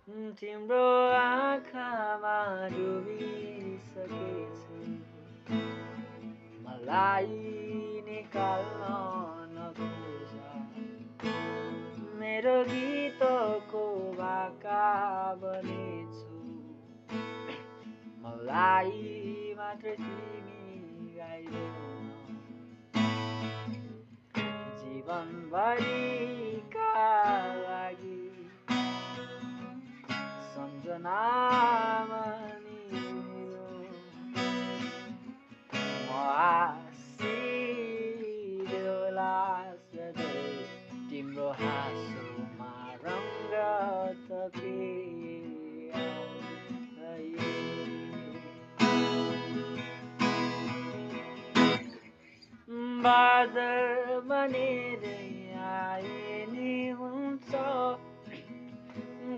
तिम्रो आँखामा डुबिसकेछु मलाई निकाल्न नखोज मेरो गीतको भाका बनेछु मलाई मात्र तिमी गाइदेऊ जीवनभरिका लागि सम्झनामा नि म हाँसिदेऊला सधैँ तिम्रो हाँसोमा रङ्ग बादल बनेरै आए नि हुन्छ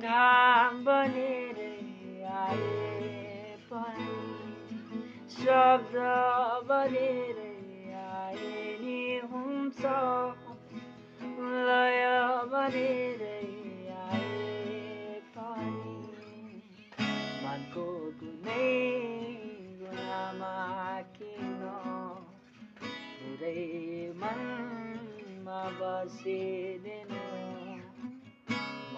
घाम बनेरै आए पनि शब्द बनेरै आए नि हुन्छ लय बनेरै आए पनि मनको कुनै गुनामा किन पुरै मनमा बसिदिनु म